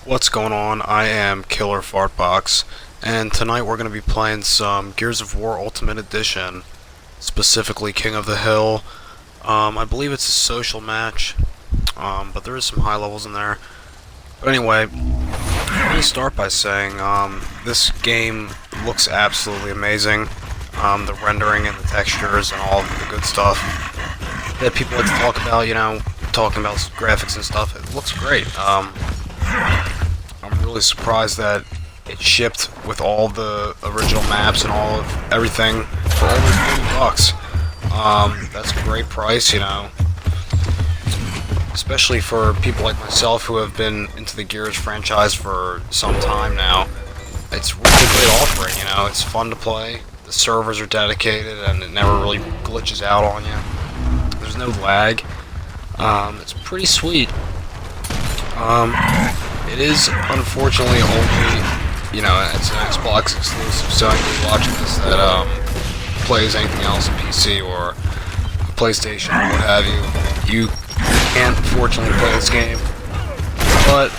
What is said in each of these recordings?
What's going on? I am Killer Fartbox, and tonight we're going to be playing some Gears of War Ultimate Edition, specifically King of the Hill. I believe it's a social match, but there is some high levels in there. But anyway, let me start by saying this game looks absolutely amazing. The rendering and the textures and all of the good stuff that people like to talk about, talking about graphics and stuff. It looks great. I'm really surprised that it shipped with all the original maps and all of everything for only $40. That's a great price, especially for people like myself who have been into the Gears franchise for some time now. It's really a great offering, it's fun to play, the servers are dedicated, and it never really glitches out on you. There's no lag. It's pretty sweet. It is unfortunately only, it's an Xbox exclusive, so anybody watching this that plays anything else on PC or PlayStation or what have you, you can't unfortunately play this game. But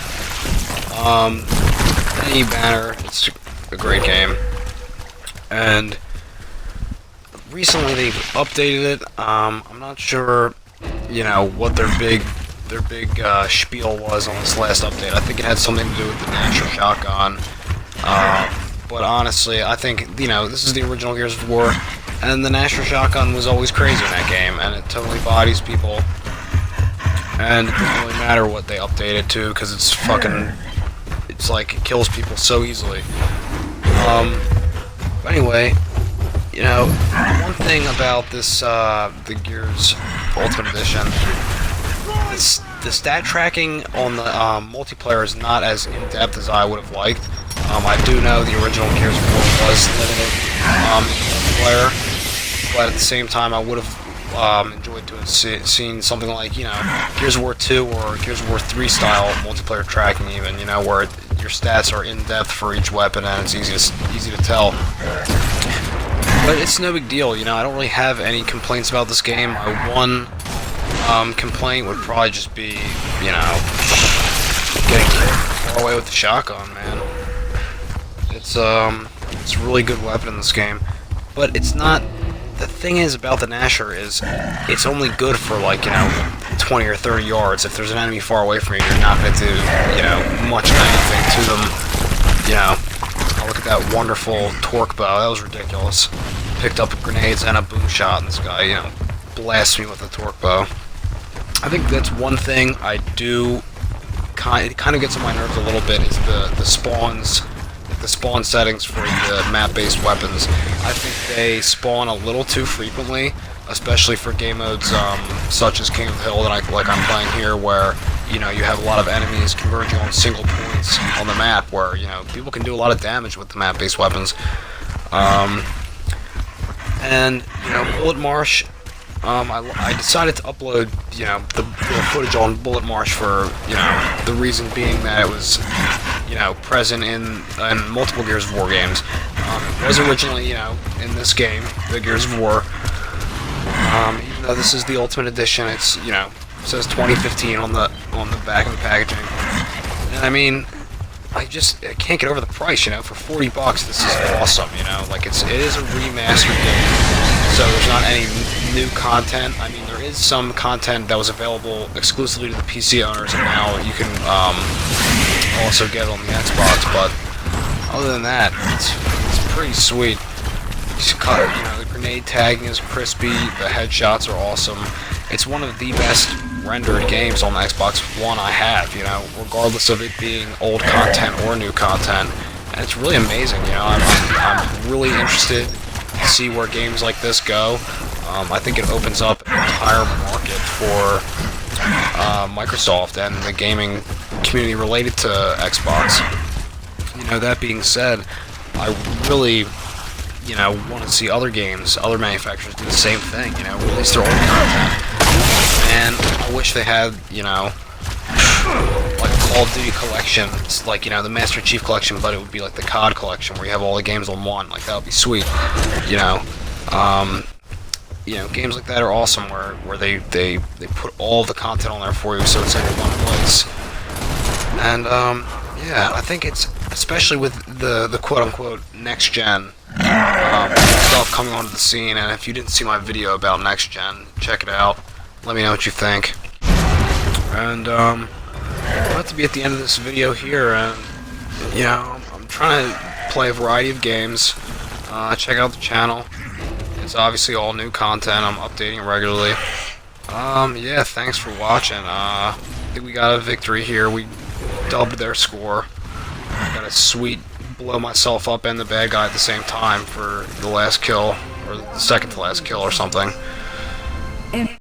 any banner, it's a great game. And recently they've updated it. I'm not sure, what their big spiel was on this last update. I think it had something to do with the Nitro Shotgun. But honestly, I think, this is the original Gears of War, and the Nitro Shotgun was always crazy in that game, and it totally bodies people. And it doesn't really matter what they update it to, because it's like, it kills people so easily. But anyway, one thing about this, the Gears Ultimate Edition, the stat tracking on the multiplayer is not as in-depth as I would have liked. I do know the original Gears of War was limited in multiplayer, but at the same time I would have enjoyed to have seen something like, Gears of War 2 or Gears of War 3 style multiplayer tracking even, where your stats are in-depth for each weapon and it's easy to tell. But it's no big deal, I don't really have any complaints about this game. My one complaint would probably just be, getting far away with the shotgun, man. It's a really good weapon in this game, but it's not. The thing is about the Gnasher is, it's only good for 20 or 30 yards. If there's an enemy far away from you, you're not going to do, much of anything to them. Oh, look at that wonderful torque bow. That was ridiculous. Picked up grenades and a boom shot, and this guy, blasts me with a torque bow. I think that's one thing I do it kind of gets on my nerves a little bit is the spawns, the spawn settings for the map-based weapons. I think they spawn a little too frequently, especially for game modes such as King of the Hill that I'm playing here, where you have a lot of enemies converging on single points on the map, where people can do a lot of damage with the map-based weapons. And Bullet Marsh. I decided to upload, the footage on Bullet Marsh for, the reason being that it was, present in multiple Gears of War games. It was originally, in this game, the Gears of War. Even though this is the Ultimate Edition, it's, it says 2015 on the back of the packaging. And I mean, I can't get over the price, for $40, this is awesome, it is a remastered game, so there's not any new content. I mean, there is some content that was available exclusively to the PC owners, and now you can also get it on the Xbox, but other than that, it's pretty sweet. The grenade tagging is crispy, the headshots are awesome. It's one of the best rendered games on the Xbox One I have, regardless of it being old content or new content. And it's really amazing, I'm really interested to see where games like this go. I think it opens up an entire market for Microsoft and the gaming community related to Xbox. That being said, I really want to see other games, other manufacturers do the same thing, release their own content. And I wish they had, like a Call of Duty collection, it's like, the Master Chief collection, but it would be like the COD collection, where you have all the games on one. Like, that would be sweet, games like that are awesome, where they put all the content on there for you, so it's like in one place. And Yeah, I think it's, especially with the quote-unquote next-gen stuff coming onto the scene, and if you didn't see my video about next-gen, check it out. Let me know what you think. And, I'm about to be at the end of this video here, and, you know, I'm trying to play a variety of games. Check out the channel. It's obviously all new content. I'm updating regularly. Yeah, thanks for watching. I think we got a victory here. We dubbed their score. Got a sweet blow myself up and the bad guy at the same time for the last kill, or the second to last kill or something.